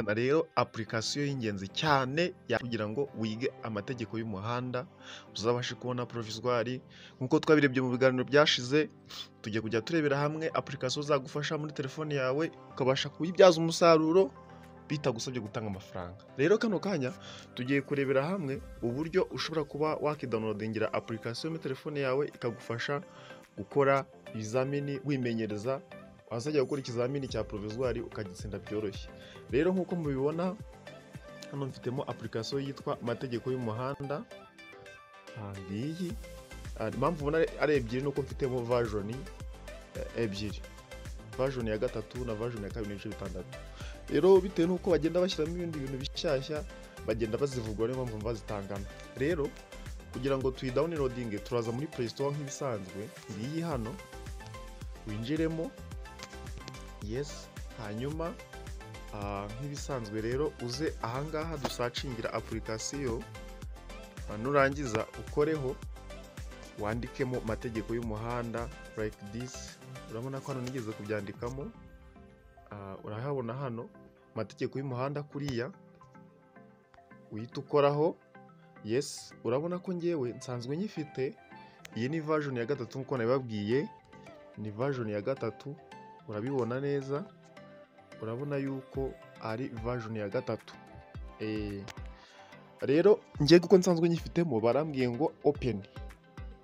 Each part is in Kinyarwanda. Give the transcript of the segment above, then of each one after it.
rero application y'ingenzi cyane kugira ngo wige amategeko y'umuhanda uzabashe kubona provisoire nkuko twabirebye mu biganiro byashize. Tugiye kujya turebera hamwe application zagufasha muri telefone yawe ukabasha kuyibyaza umusaruro bitagusabye gutanga amafaranga. Rero kano kanya tugiye kurebera hamwe uburyo ushobora kuba wakidownloadingira application muri telefone yawe ikagufasha gukora ibizamini wimenyereza, wazajya gukora ikizamini cya provisoire ukagitsinda byoroshye. Rero nkuko mubibona hano mfitemo application yitwa amategeko y'umuhanda. Ngiyi impamvu ubona ari ebyiri nuko mfitemo version ebyiri, version ya gatatu na version ya 2.6. Rero bitewe nuko bagenda bashyiramo ibindi bintu bishyashya bagenda bazivugwa, niyo mpamvu bazitangana. Rero kugira ngo tuyidownloadinge turaza muri Play Store nk'ibisanzwe, ngiyi hano winjiremo. Yes, hanyuma nk'ibisanzwe rero uze ahangaha dusacingira application, nurangiza ukoreho wandikemo amategeko y'umuhanda like this. Urabona ko hano nigeze kubyandikamo, urahabona hano amategeko y'umuhanda kuriya, uhita ukoraho. Yes, urabona ko ngewe nsanzwe nyifite. Iyi ni version ya gatatu nkuko nabibabwiye, ni version ya gatatu. Urabibona neza, urabona yuko ari version ya gatatu. Rero ngiye kuko nsanzwe nyifitemo barambwiye ngo open,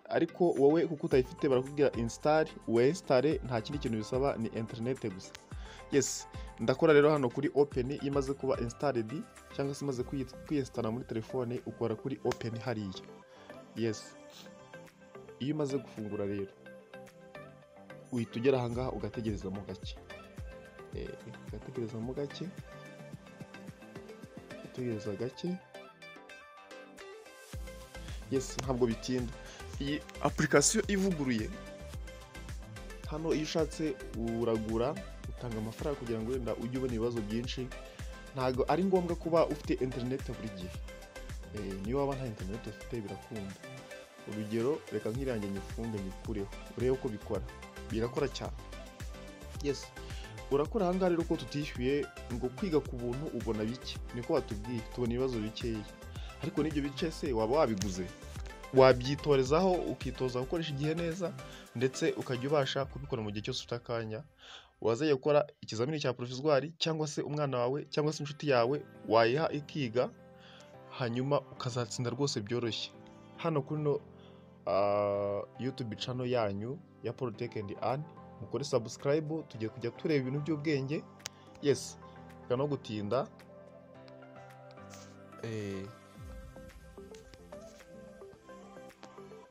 ariko wowe kuko utayifite barakubwira install. Install nta kindi kintu bisaba, ni internet gusa. Yes, ndakora rero hano kuri open. Imaze kuba installed cyangwa se imaze kwiyinstalla muri telefone ukora kuri open hariya. Yes, iyo imaze gufungura rero uhita ugera ahangaha ugategerezamo gake, ugategerezamo gake, utegereza gake. Yes, ntabwo bitinda. Iyi application ivuguruye hano, iyo ushatse uragura utanga amafaranga kugira ngo wenda ujye ubona ibibazo byinshi. Ntabwo ari ngombwa kuba ufite internet buri gihe, niyo waba nta internet ufite birakunda. Urugero reka nk'irange nyifunge nyikureho urebe uko bikora, birakora cyane. Yes, urakora ahangaha rero ko tutishyuye ngo kwiga ku buntu ubona bike, niko batubwiye tubona ibibazo bikeya. Ariko n'ibyo bice se waba wabiguze, wabyitorezaho ukitoza gukoresha igihe neza, ndetse ukajya ubasha kubikora mu gihe cyose ufite akanya. Wazajya gukora ikizamini cya provisoire cyangwa se umwana wawe cyangwa se inshuti yawe wayiha ikiga, hanyuma ukazatsinda rwose byoroshye. Hano kuri no YouTube channel yanyu ya Polytech & Earn, mukore subscribe, tugiye kujya tureba ibintu by'ubwenge. Yes, no gutinda.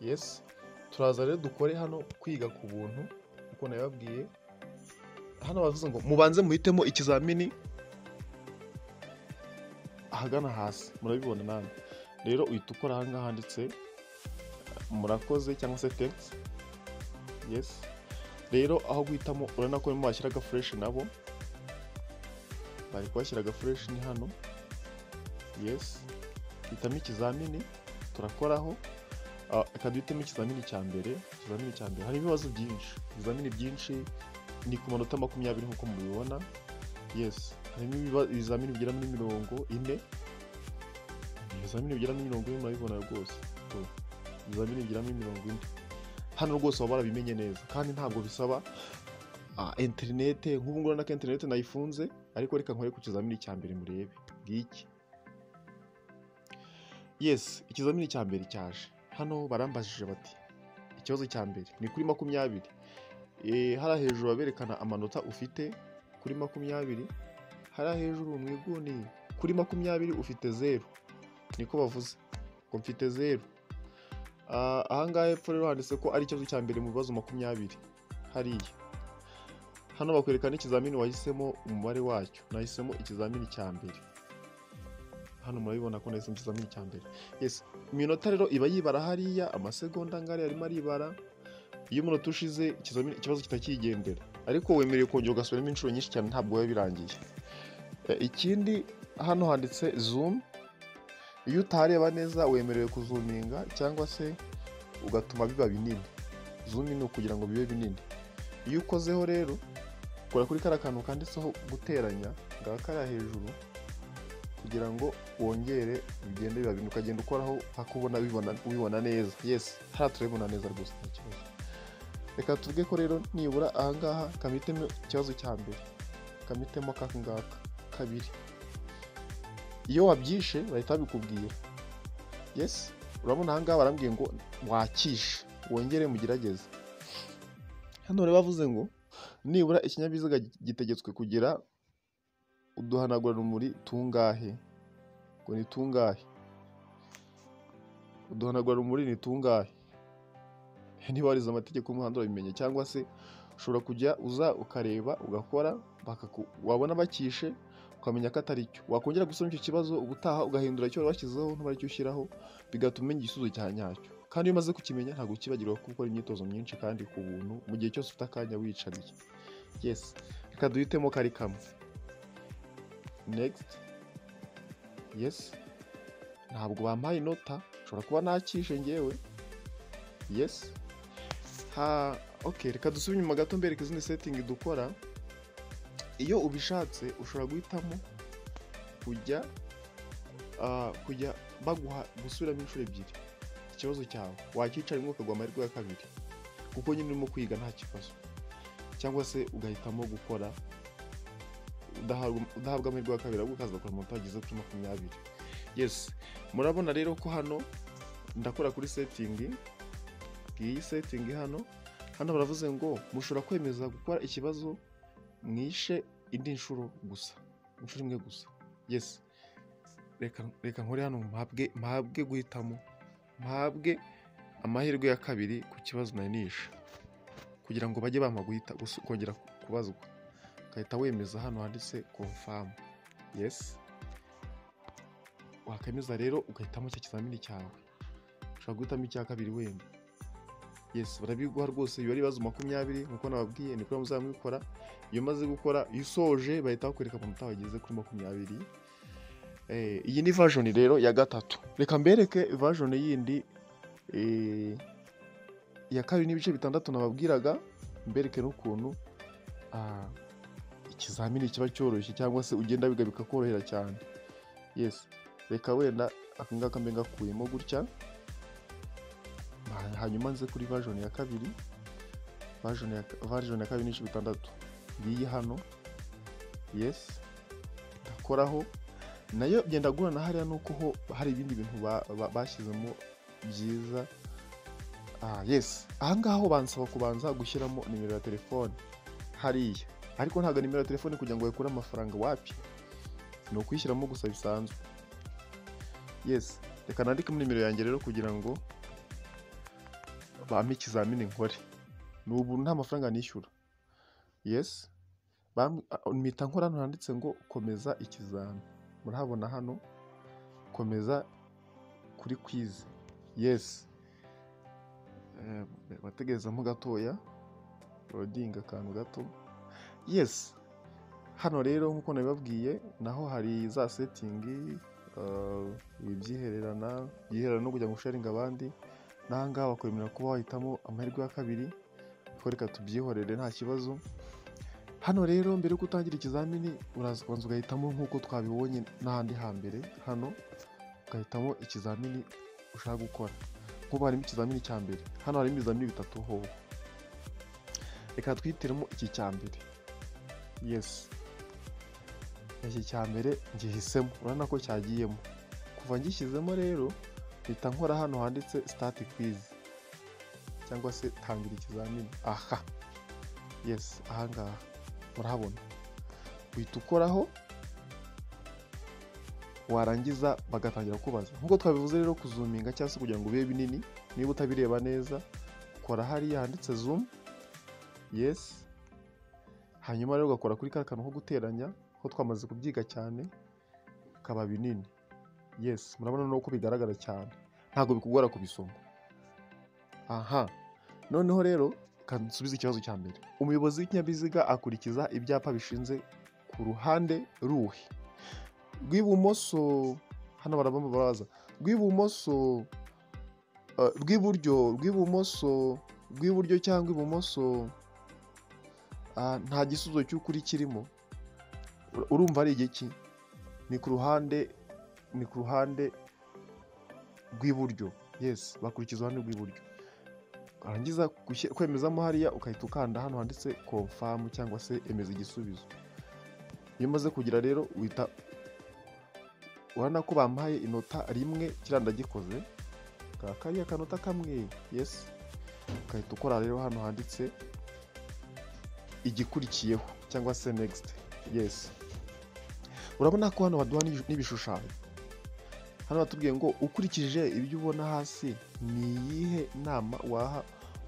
Yes, turaza rero dukore hano kwiga ku buntu uko nabibabwiye. Hano bavuze ngo mubanze muhitemo ikizamini ahagana hasi, murabibona namwe. Rero uhita ukora ahangaha handitse murakoze cyangwa se thanks. Yes, rero aho guhitamo urabona ko barimo bashyiraga fresh, nabo bari kubashyiraga fresh ni hano. Yes, hitamo ikizamini turakoraho. Akaduhitamo ikizamini cya mbere. Ikizamini cya mbere hari ibibazo byinshi, ibizamini byinshi ni ku manota 20 nkuko mubibona. Yes, harimo ibizamini bigera muri 40. Ibizamini bigera muri 40 murabibona rwose, ibizamini bigera muri 40. Hano rwose waba warabimenye neza, kandi ntabwo bisaba internet. Nk'ubu ngubu na internet nayifunze, ariko reka nkore ku kizamini cya mbere murebe ngiki. Yes, ikizamini cya mbere cyaje hano. Barambajije bati ikibazo cya mbere ni kuri 20. Hara hejuru baberekana amanota ufite kuri 20. Hara hejuru mu iguni kuri 20 ufite 0, niko bavuze ko mfite 0. Ahangaha hepfo rero handitse ko ari ikibazo cya mbere mu bibazo 20 hariya. Hano bakwerekana ikizamini wahisemo umubare wacyo. Nahisemo ikizamini cya mbere. Hano murabibona ko nahisemo ikizamini cya mbere. Yes, iminota rero iba yibara hariya, amasegonda ngari arimo aribara. Iyo umunota ushize ikibazo kitakigendera, ariko wemerewe kongera ugasubiramo inshuro nyinshi cyane, ntabwo biba birangiye. Ikindi hano handitse zoom. Iyo utareba neza wemerewe kuzuminga cyangwa se ugatuma biba binini. Zoom ni ukugira ngo bibe binini. Iyo ukozeho rero ukora kuri kara kantu kanditseho guteranya, ngaka kari hejuru, kugira ngo wongere bigende biba bintu ukagenda ukoraho paka ubibona neza. Yes, hariya turabibona neza rwose nta kibazo. Reka tuvuge ko rero nibura ahangaha kamitemo ikibazo cya mbere, kamitemo kaka ngaka kabiri. Iyo wabyishe bahita babikubwira. Yes, urabona ahangaha barambwiye ngo wakishe wongere mugerageze. Hano rero bavuze ngo nibura ikinyabiziga gitegetswe kugira uduhanagura rumuri tungahe, ngo ni tungahe, uduhanagura rumuri ni tungahe. Niba warize amategeko y'umuhanda urabimenye, cyangwa se ushobora kujya uza ukareba ugakora wabona bakishe ukamenya ko atari cyo, wakongera gusubira icyo kibazo ubutaha ugahindura icyo wari washyizeho ntubari cyo ushyiraho, bigatuma umenya igisubizo cya nyacyo. Kandi iyo umaze kukimenya ntabwo ukibagirwa kuko ukora imyitozo myinshi kandi ku buntu mu gihe cyose ufite akanya wicariye. Yes, reka duhitemo kari kamwe. Next. Yes, ntabwo bampaye inota, ushobora kuba nakishe ngewe. Yes, okay, reka dusubire inyuma gato mbereke izindi setting dukora. Iyo ubishatse ushobora guhitamo kujya baguha gusubiramo inshuro ebyiri ikibazo cyawe, wakicara rimwe ukaguha amahirwe ya kabiri kuko nyine urimo kwiga nta kibazo, cyangwa se ugahitamo gukora udahabwa amahirwe ya kabiri ahubwo ukaza gukora amanota ageze kuri 20. Yes, murabona rero ko hano ndakora kuri setting. Iyi setting hano baravuze ngo mushobora kwemeza gukora ikibazo mwishe indi nshuro gusa, inshuro imwe gusa. Yes, reka nkore hano mpabwe guhitamo, mpabwe amahirwe ya kabiri ku kibazo nanishe kugira ngo bajye bampa guhita kongera kubazwa. Ukahita wemeza hano handitse confirm. Yes, wakemeza rero ugahitamo icyo kizamini cyawe, ushobora guhitamo icya kabiri wenda. Yes, barabiguha rwose, biba ari ibibazo 20 nkuko nababwiye, ni kuri muzamwikora. Iyo maze gukora iyo usoje bahita bakwereka amanota wageze kuri 20. Iyi ni version rero ya gatatu. Reka mbereke version yindi ya kabiri n'ibice bitandatu nababwiraga, mbereke n'ukuntu ikizamini kiba cyoroshye cyangwa se ugenda biga bikakorohera cyane. Yes, reka wenda akangaka mbe ngakuyemo gutya, hanyuma nze kuri version ya kabiri. Version ya kabiri n'ibice bitandatu ngiyi hano. Yes, ndakoraho nayo genda gurana hariya nuko ho hari ibindi bintu bashyizemo byiza. Yes, ahangaho bansaba kubanza gushyiramo nimero ya telefone hariya, ariko ntabwo nimero ya telefone kugira ngo yakure amafaranga wapi, ni ukuyishyiramo gusa bisanzwe. Yes, reka nandike nimero yanjye rero kugira ngo bampe ikizamini nkore, n'ubu nta mafaranga nishyura. Yes, mpita nkora hano handitse ngo komeza ikizami, murahabona hano komeza kuri quiz. Yes, bategerezamo gatoya loading akantu gato. Yes, hano rero nkuko nabibabwiye naho hari za setting ibyihererana no kujya gusharinga abandi. Nanga bakwemerera kuba wahitamo amahirwe ya kabiri, ko reka tubyihorere nta kibazo. Hano rero mbere yo gutangira ikizamini uraza kubanza ugahitamo nkuko twabibonye n'ahandi hambere. Hano ugahitamo ikizamini ushaka gukora, kuko harimo ikizamini cya mbere, hano harimo ibizamini bitatu ho. Reka twihitiremo iki cya mbere. Yes, iki cya mbere ngihisemo, urabona ko cyagiyemo. Kuva ngishyizemo rero mpita nkora hano handitse start quiz cyangwa se tangira ikizamini. Aha, yes, ahangaha murahabona uhita ukoraho, warangiza bagatangira kubaza. Nkuko twabivuze rero kuzuminga cyangwa se kugira ngo ube binini, niba utabireba neza ukora hariya handitse zoom. Yes, hanyuma rero ugakora kuri ka kantu ko guteranya ko twamaze kubyiga cyane kaba binini. Yes, murabona nuko bigaragara cyane, ntabwo bikugora kubisoma. Aha, noneho rero kansubiza ikibazo cya mbere. Umuyobozi w'ikinyabiziga akurikiza ibyapa bishinze ku ruhande ruhe rw'ibumoso. Hano barabaza rw'ibumoso, rw'iburyo cyangwa ibumoso. Nta gisubizo cy'ukuri kirimo. Urumva ari igiki? ni ku ruhande rw'iburyo. Yes, bakurikiza uruhande rw'iburyo. Warangiza kwemezamo hariya ukahita ukanda hano handitse confirm cyangwa se emeza igisubizo. Iyo umaze kugira rero uhita urabona ko bampaye inota rimwe kiriya ndagikoze, kariya kanota kamwe. Yes, ukahita ukora rero hano handitse igikurikiyeho cyangwa se next. Yes, urabona ko hano baduha n'ibishushanyo. Hano batubwiye ngo ukurikije ibyo ubona hasi ni iyihe nama waha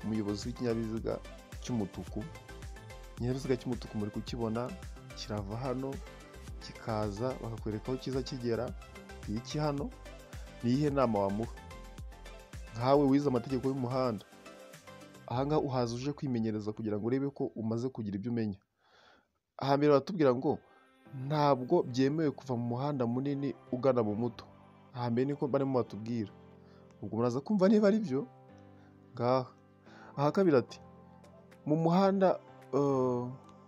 umuyobozi w'ikinyabiziga cy'umutuku. Ikinyabiziga cy'umutuku muri kukibona kirava hano kikaza bakakwereka aho kiza kigera. Iki hano ni iyihe nama wamuha nkawe wize amategeko y'umuhanda. Ahangaha uhaza uje kwimenyereza kugira ngo urebe ko umaze kugira ibyo umenya. Ahambere batubwira ngo ntabwo byemewe kuva mu muhanda munini ugana mu muto. Ahambere niko barimo batubwira, ubwo muraza kumva niba ari byo ngaha. Aha kabiri ati mu muhanda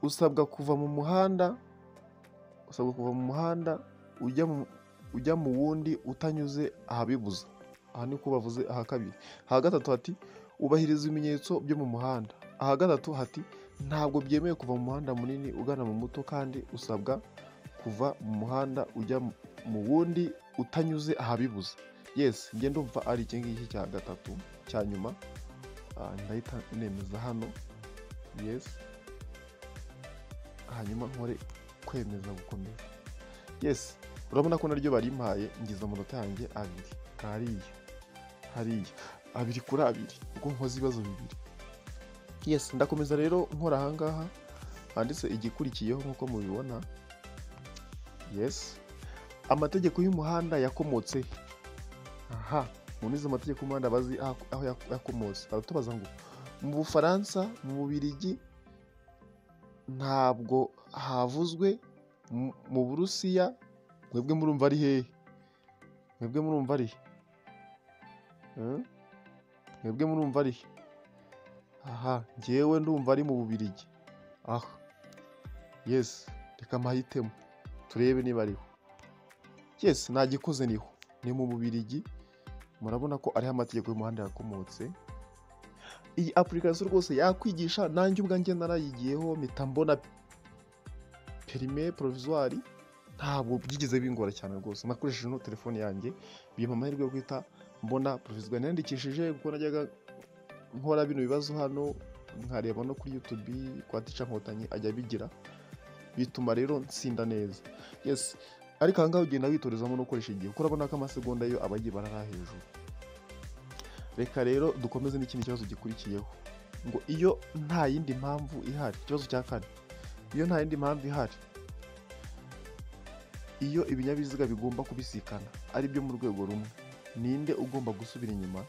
usabwa kuva mu muhanda ujya mu wundi utanyuze ahabibuza. Aha niko bavuze aha kabiri. Aha gatatu hati ubahiriza ibimenyetso byo mu muhanda. Aha gatatu hati ntabwo byemewe kuva mu muhanda munini ugana mu muto kandi usabwa kuva mu muhanda ujya mu wundi utanyuze ahabibuza. Yes, njye ndumva ari iki ngiki cya gatatu cya nyuma. Ndahita nemeza hano. Yes, hanyuma nkore kwemeza gukomeza. Yes, urabona ko naryo barimpaye ngize amanota yanjye abiri. Hariya 2-2 ubwo nkoze ibibazo bibiri. Yes, ndakomeza rero nkora ahangaha handitse igikurikiyeho nk'uko mubibona. Yes, amategeko y'umuhanda yakomotse. Aha, munize amategeko y'umuhanda bazi aho yakomotse. Aratubaza ngo mu Bufaransa, mu Bubiligi ntabwo havuzwe, mu Burusiya mwebwe murumva ari hehe? Mwebwe murumva ari he? Aha, njyewe ndumva ari mu Bubiligi. Aha, yes, reka mahitemo turebe niba ariho. Yes, nagikoze niho, ni mu Bubiligi. Murabona ko ariho amategeko y'umuhanda yakomotse. Iyi application rwose yakwigisha, nanjye ubwanjye narayigiyeho mpita mbona permis provisoire. Ntabwo byigeze bingora cyane rwose, nakoresheje no telefone yanjye, bimpa amahirwe yo guhita mbona provisoire. Nandikishije kuko najyaga nkora bino bibazo hano nkareba no kuri YouTube kwa Teacher Nkotanyi ajya bigira, bituma rero nsinda neza. Yes, ariko ahangaha ugenda witorezamo no gukoresha igihe kuko urabona ko amasegonda yo abagiye barara hejuru. Reka rero dukomeze n'ikindi kibazo gikurikiyeho ngo iyo nta yindi mpamvu ihari. Ikibazo cya kane, iyo nta yindi mpamvu ihari, iyo ibinyabiziga bigomba kubisikana ari byo mu rwego rumwe, ninde ugomba gusubira inyuma?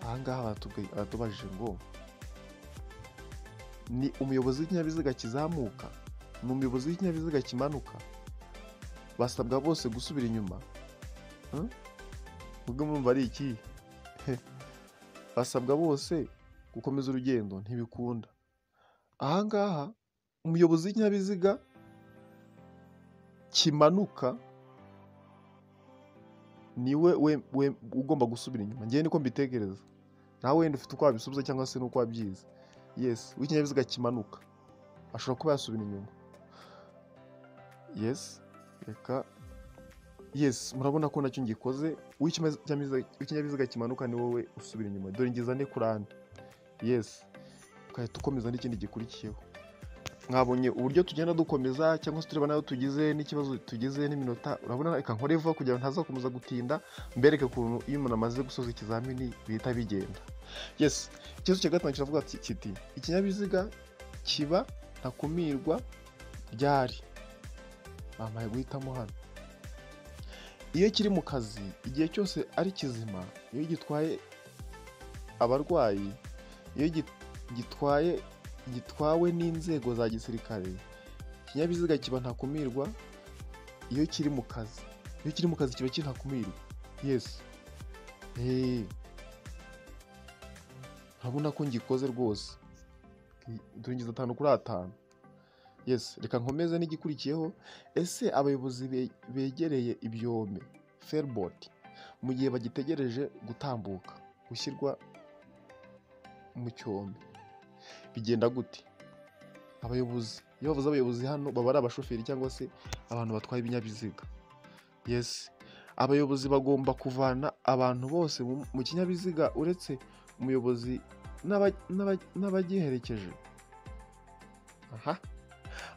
Ahangaha batubajije ngo ni umuyobozi w'ikinyabiziga kizamuka, ni umuyobozi w'ikinyabiziga kimanuka, basabwa bose gusubira inyuma. Ubwo murumva ari iki? Basabwa bose gukomeza urugendo ntibikunda. Ahangaha umuyobozi w'ikinyabiziga kimanuka niwe ugomba gusubira inyuma. Njye niko mbitekereza, nawe wenda ufite uko wabisubiza cyangwa se nuko wabyize. Yes, w'ikinyabiziga kimanuka ashobora kuba yasubira inyuma. Yes, reka. Yes, murabona ko nacyo ngikoze. W'ikinyabiziga kimanuka ni wowe usubira inyuma. Dore ngiza ne kurande. Yes, ukahita ukomeza n'ikindi gikurikiyeho. Mwabonye uburyo tugenda dukomeza cyangwa se tureba nayo tugize n'ikibazo tugize n'iminota. Urabona reka nkore vuba kugira ngo ntazakomeza gutinda, mbereke ukuntu iyo umuntu amaze gusoza ikizamini bihita bigenda. Yes, ikibazo cya gatanu kiravuga kiti ikinyabiziga kiba ntakumirwa ryari. Bamaye guhitamo hano. Iyo kiri mu kazi igihe cyose ari kizima, iyo gitwaye abarwayi, iyo gitwawe n'inzego za gisirikare, ikinyabiziga kiba ntakumirwa iyo kiri mu kazi. Iyo kiri mu kazi kiba kintakumirwa. Yes, urabona ko ngikoze rwose. Turingiza 5 kuri 5. Yes, reka nkomeze n'igikurikiyeho. Ese abayobozi begereye ibyome feriboti mu gihe bagitegereje gutambuka gushyirwa mu cyombe bigenda gute? Abayobozi, iyo bavuze abayobozi hano baba ari abashoferi cyangwa se abantu batwaye ibinyabiziga. Yes, abayobozi bagomba kuvana abantu bose mu kinyabiziga uretse umuyobozi n'abagiherekeje. Aha,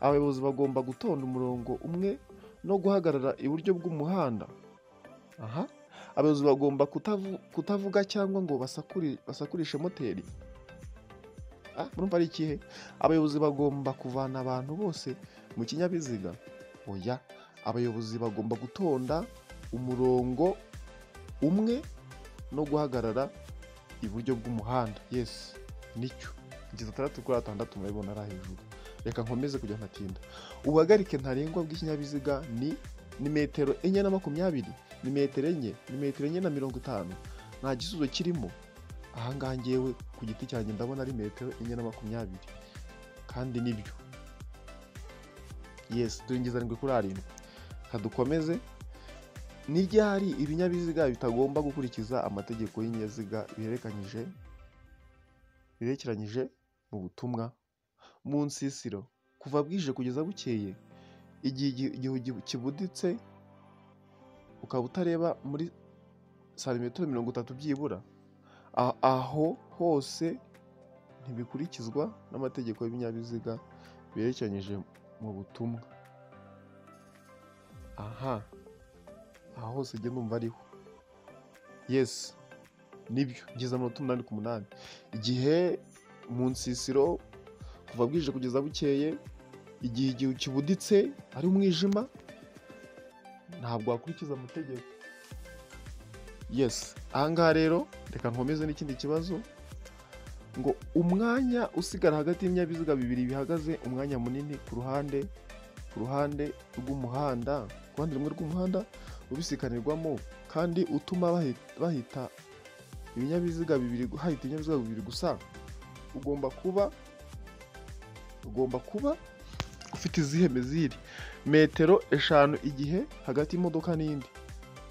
abayobozi bagomba gutonda umurongo umwe no guhagarara iburyo bw'umuhanda. Aha, abayobozi bagomba kutavuga cyangwa ngo basakurishe moteri. Murumva ari ikihe? Abayobozi bagomba kuvana abantu bose mu kinyabiziga? Oya, abayobozi bagomba gutonda umurongo umwe no guhagarara iburyo bw'umuhanda. Yes, nicyo. Ngeze 6/6 murabibona ari hejuru. Reka nkomeze kujya ntatinda. Ubuhagarike ntarengwa bw'ikinyabiziga ni metero 420, ni metero 4, ni metero 450. Nta gisubizo kirimo. Ahangaha ngewe ku giti cyanjye ndabona ari metero 420 kandi nibyo. Yes, dore ngeze 7/7. Kadukomeze. Ni ryari ibinyabiziga bitagomba gukurikiza amategeko y'ibinyabiziga birekeranyije mu butumwa mu nsisiro kuva bwije kugeza bukeye, igihe kibuditse ukaba utareba muri santimetero 30 byibura, aho hose ntibikurikizwa n'amategeko y'ibinyabiziga birekeranyije mu butumwa. Aha hose njye numva ariho. Yes, nibyo. Ngeze 8:8. Igihe mu nsisiro kuva bwije kugeza bukeye, igihe kibuditse ari umwijima, ntabwo wakurikiza amategeko. Yes, ahangaha rero reka nkomeze n'ikindi kibazo ngo umwanya usigara hagati y'ibinyabiziga bibiri bihagaze umwanya munini ku ruhande rw'umuhanda, ku ruhande rumwe rw'umuhanda ubisikanirwamo kandi utuma bahita ibinyabiziga bibiri gusa, ugomba kuba ufite izihe meziri? Metero 5 igihe hagati y'imodoka n'indi,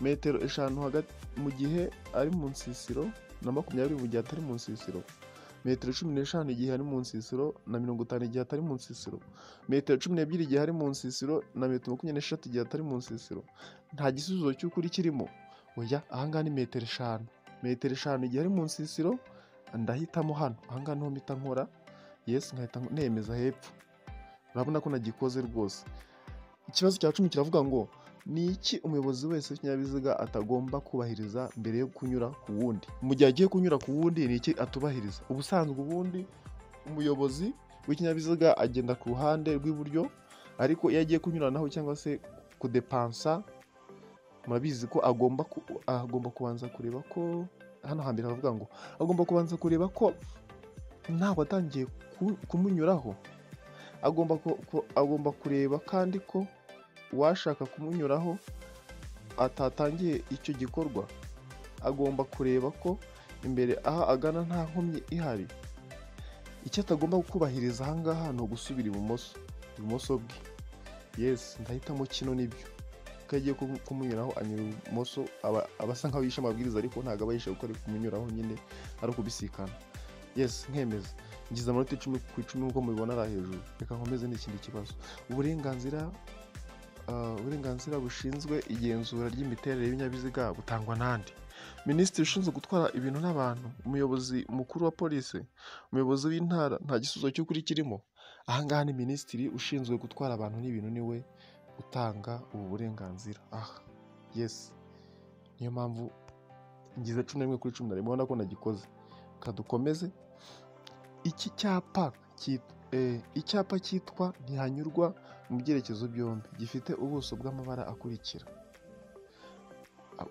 metero 5 hagati mu gihe ari mu nsisiro na 20 mu gihe atari mu nsisiro, metero 15 igihe ari mu nsisiro na 50 igihe atari mu nsisiro, metero 12 igihe ari mu nsisiro na metero 26 igihe atari mu nsisiro. Nta gisubizo cy'ukuri kirimo. Oya, ahangaha ni metero 5. Metero 5 igihe ari mu nsisiro, ndahitamo hano. Ahangaha niho mpita nkora. Yes, nkahita nemeza hepfo. Urabona ko nagikoze rwose. Ikibazo cya 10 kiravuga ngo ni iki umuyobozi wese w'ikinyabiziga atagomba kubahiriza mbere yo kunyura ku wundi? Mu gihe agiye kunyura ku wundi ni iki atubahiriza? Ubusanzwe ubundi umuyobozi w'ikinyabiziga agenda ku ruhande rw'iburyo, ariko iyo agiye kunyuranaho cyangwa se kudepansa, murabizi ko agomba kubanza kureba ko, hano hambere bavuga ngo agomba kubanza kureba ko ntabwo atangiye kumunyuraho. Agomba kureba kandi ko uwashaka kumunyuraho atatangiye icyo gikorwa. Agomba kureba ko imbere aho agana nta nkomyi ihari. Icyo atagomba kubahiriza ahangaha ni ugusubira ibumoso bwe. Yes, ndahitamo kino nibyo. Ko agiye kumunyuraho anyura ibumoso, aba asa nkaho yishe amabwiriza ariko ntabwo aba yishe kuko ari kumunyuraho nyine ari ukubisikana. Yes, nkemeza. Ngize 10/10 nk'uko mubibona ari hejuru. Reka nkomeze n'ikindi kibazo. Uburenganzira bushinzwe igenzura ry'imiterere y'ibinyabiziga butangwa n'andi? Minisitiri ushinzwe gutwara ibintu n'abantu, umuyobozi mukuru wa polisi, umuyobozi w'intara. Nta gisubizo cy'ukuri kirimo. Ahangaha ni minisitiri ushinzwe gutwara abantu n'ibintu niwe utanga ubu burenganzira. Yes, niyo mpamvu ngize 11/11. Mubona ko nagikoze. Kadukomeze. Icyapa cyitwa ntihanyurwa mu byerekezo byombi gifite ubuso bw'amabara akurikira.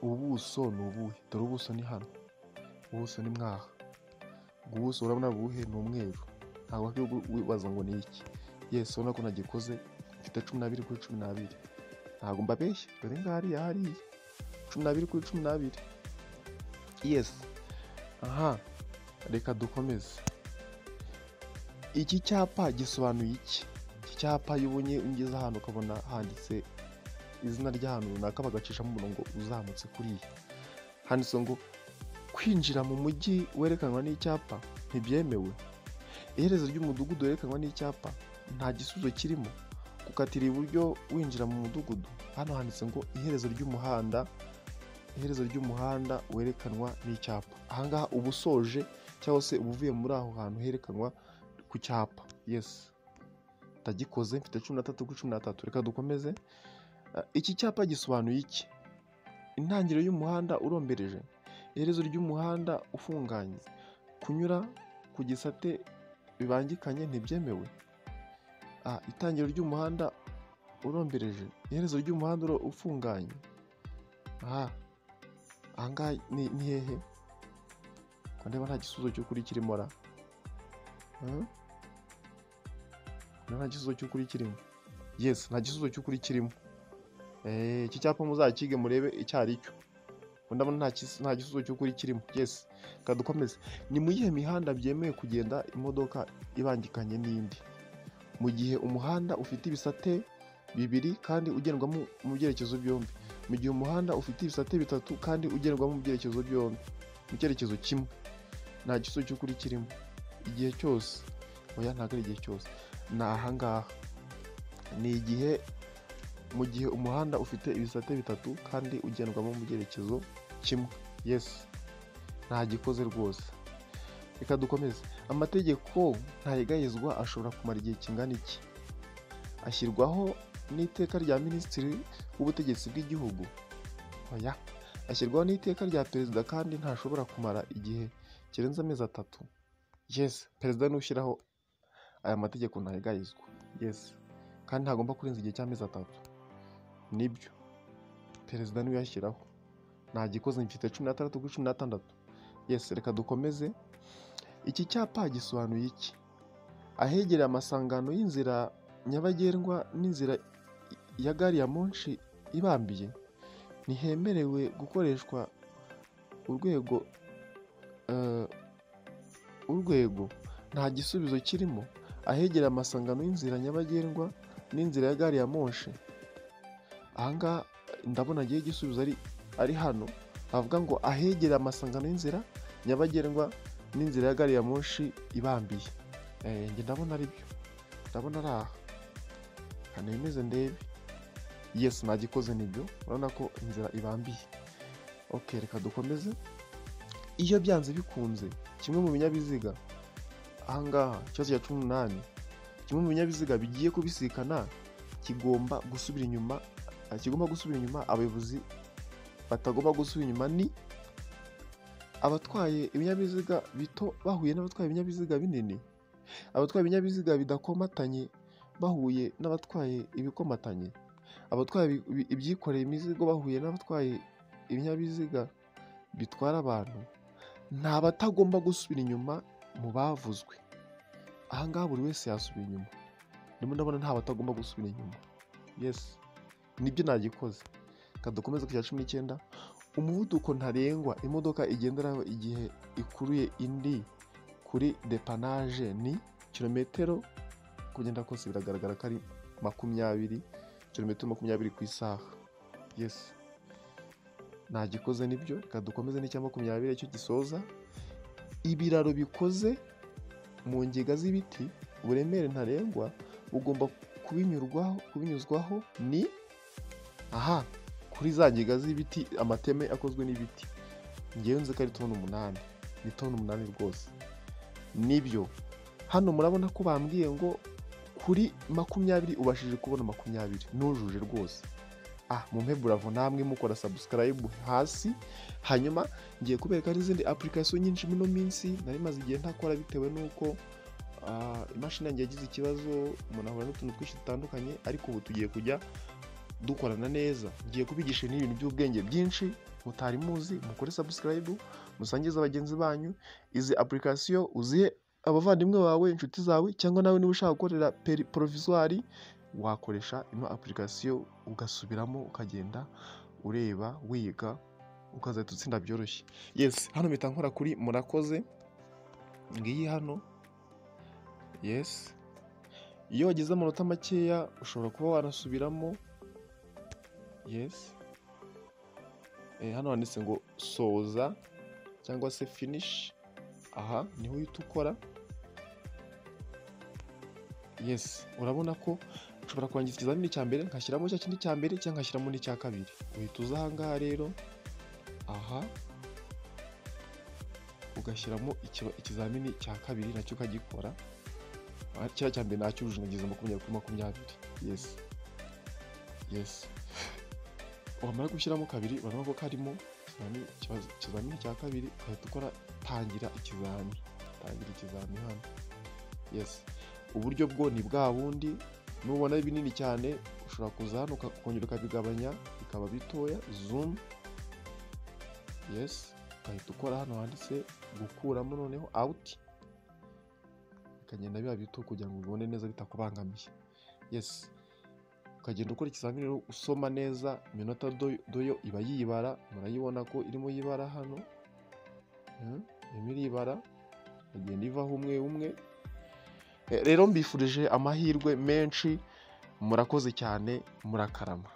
Ubuso ni ubuhe? Dore ubuso ni hano. Ubuso ni mwaha. Ubuso urabona buhe? Ni umweru. Ntabwo wakwiye wibaza ngo ni iki. Yes, urabona ko nagikoze. Mfite 12/12. Ntabwo mbabeshya. Dore ngari hariya 12/12. Yes. Reka dukomeze. Iki cyapa gisobanuye iki? Iki icyapa iyo ubonye ungeze ahantu ukabona handitse izina ry'ahantu runaka bagacishamo umurongo uzamutse kuriya handitse ngo kwinjira mu mujyi werekanwa n'icyapa ntibyemewe, iherezo ry'umudugudu werekanwa n'icyapa nta gisubizo kirimo, gukatira iburyo winjira mu mudugudu, hano handitse ngo iherezo ry'umuhanda werekanwa n'icyapa. Ahangaha uba usoje cyangwa se uba uvuye muri aho hantu herekanwa ku cyapa. Yes, ndagikoze mfite 13 kuri 13. Reka dukomeze. Iki cyapa gisobanuye iki? Intangiriro y'umuhanda urombereje, iherezo ry'umuhanda ufunganye, kunyura ku gisate bibangikanye ntibyemewe. Itangiriro ry'umuhanda urombereje, iherezo ry'umuhanda ufunganye. Ahangaha ni hehe? Ko ndeba nta gisubizo cy'ukuri kirimo ra. Nta gisubizo cy'ukuri kirimo. Yes, nta gisubizo cy'ukuri kirimo. Iki cyapa muzakige murebe icyo ari cyo. Ndabona nta gisubizo cy'ukuri kirimo. Yes, reka dukomeze. Ni mu yihe mihanda byemewe kugenda imodoka ibangikanye n'indi? Mu gihe umuhanda ufite ibisate bibiri kandi ugendwamo mu byerekezo byombi. Mu gihe umuhanda ufite ibisate bitatu kandi ugendwamo mu byerekezo byombi, mu cyerekezo kimwe. Nta gisubizo cy'ukuri kirimo. Igihe cyose, oya ntabwo ari igihe cyose, ni ahangaha. Ni igihe mu gihe umuhanda ufite ibisate bitatu kandi ugendwamo mu byerekezo kimwe. Yes, nta gikoze rwose. Reka dukomeze. Amategeko ntayegayezwa ashobora kumara igihe kingana iki? Ashyirwaho n'iteka rya Minisitiri w'Ubutegetsi bw'Igihugu? Oya, ashyirwaho n'iteka rya Perezida kandi ntashobora kumara igihe kirenze amezi 3. Yes, Perezida niwe ushyiraho aya mategeko ntayegayezwa. Yes, kandi ntagomba kurenza igihe cy'amezi 3. Nibyo, Perezida niwe yashyiraho. Nta gikoze mfite 16 kuri 16. Yes, reka dukomeze. Iki cyapa gisobanuye iki? Ahegereye amasangano y'inzira nyabagendwa n'inzira ya gari ya moshi ibambiye ntihemerewe gukoreshwa urwego. Nta gisubizo kirimo. Ahegereye amasangano y'inzira nyabagendwa n'inzira ya gari ya moshi. Ahangaha ndabona agiye igisubizo ari hano, havuga ngo ahegereye amasangano y'inzira nyabagendwa n'inzira ya gari ya moshi ibambiye. Njye ndabona ari byo, ndabona ari aha hano bimeze ndebe. Yes, nagikoze nibyo, urabona ko inzira ibambiye. Okay, reka dukomeze. Iyo byanze bikunze kimwe mu binyabiziga, ahangaha ikibazo cya 18, kimwe mu binyabiziga bigiye kubisikana kigomba gusubira inyuma. Abayobozi batagomba gusubira inyuma ni abatwaye ibinyabiziga bito bahuye n'abatwaye ibinyabiziga binini, abatwaye ibinyabiziga bidakomatanye bahuye n'abatwaye ibikomatanye, abatwaye ibyikoreye imizigo bahuye n'abatwaye ibinyabiziga bitwara abantu. Nta batagomba gusubira inyuma mu bavuzwe. Ahangaha buri wese yasubira inyuma. Ndimo ndabona nta batagomba gusubira inyuma. Yes, nibyo nagikoze. Kadukomeze ku cya 19. Umuvuduko ntarengwa imodoka igenderaho igihe ikuruye indi kuri depanage ni kilometero. Kugenda kose biragaragara ko ari 20 kilometero 20 ku isaha. Yes, nagikoze nibyo. Kadukomeze n'icya 20 cyo gisoza. Ibiraro bikoze mu ngega z'ibiti, uburemere ntarengwa bugomba kubinyuzwaho ni kuri za ngega z'ibiti, amateme akozwe n'ibiti. Ngewe nzi ko ari toni 8. Ni toni 8 rwose. Nibyo, hano murabona ko bambwiye ngo kuri 20 ubashije kubona 20. Nujuje rwose. Mumpe bravo namwe mukora subscribe hasi. Hanyuma ngiye kubereka ari izindi application nyinshi mino minsi nari maze igihe ntakora bitewe nuko imashini yanjye yagize ikibazo, umuntu ahura n'utuntu twinshi dutandukanye, ariko ubu tugiye kujya dukorana neza. Ngiye kubigisha n'ibintu by'ubwenge byinshi mutari muzi. Mukore subscribe, musangize abagenzi banyu izi application, uzihe abavandimwe bawe, inshuti zawe, cyangwa nawe niba ushaka gukorera provisoire wakoresha ino application ugasubiramo ukagenda ureba wiga ukazahita utsinda byoroshye. Yes, hano mpita nkora kuri murakoze. Ngiyi hano. Yes, Iyo wagize amanota makeya ushobora kuba wanasubiramo. Yes. Hano handitse ngo soza cyangwa se finish. Aha niho uhita ukora. Yes, urabona ko ushobora kurangiza ikizamini cya mbere nkashyiramo cya kindi cya mbere cyangwa nkashyiramo n'icya kabiri. Uhita uza aha ngaha rero, aha ugashyiramo ikizamini cya kabiri nacyo ukagikora. Cya cya mbere nacyujuje nagize 20/20. Yes. Yes. Wamara gushyiramo kabiri urabona ko karimo ikizamini cya kabiri, ugahita ukora tangira ikizamini. Tangira ikizamini hano. Yes. Uburyo bwo ni bwa bundi, nubona ari binini cyane ushobora kuza hano ukongera ukabigabanya bikaba bitoya, zoom. Yes, ugahita ukora hano handitse gukuramo noneho out, bikagenda biba bito kugira ngo ubone neza bitakubangamiye. Yes, ukagenda ukora ikizamini rero usoma neza, iminota doyo iba yibara, murayibona ko irimo yibara hano. Irimo iribara, igenda ivaho umwe umwe. Rero mbifurije amahirwe menshi, murakoze cyane, murakarama.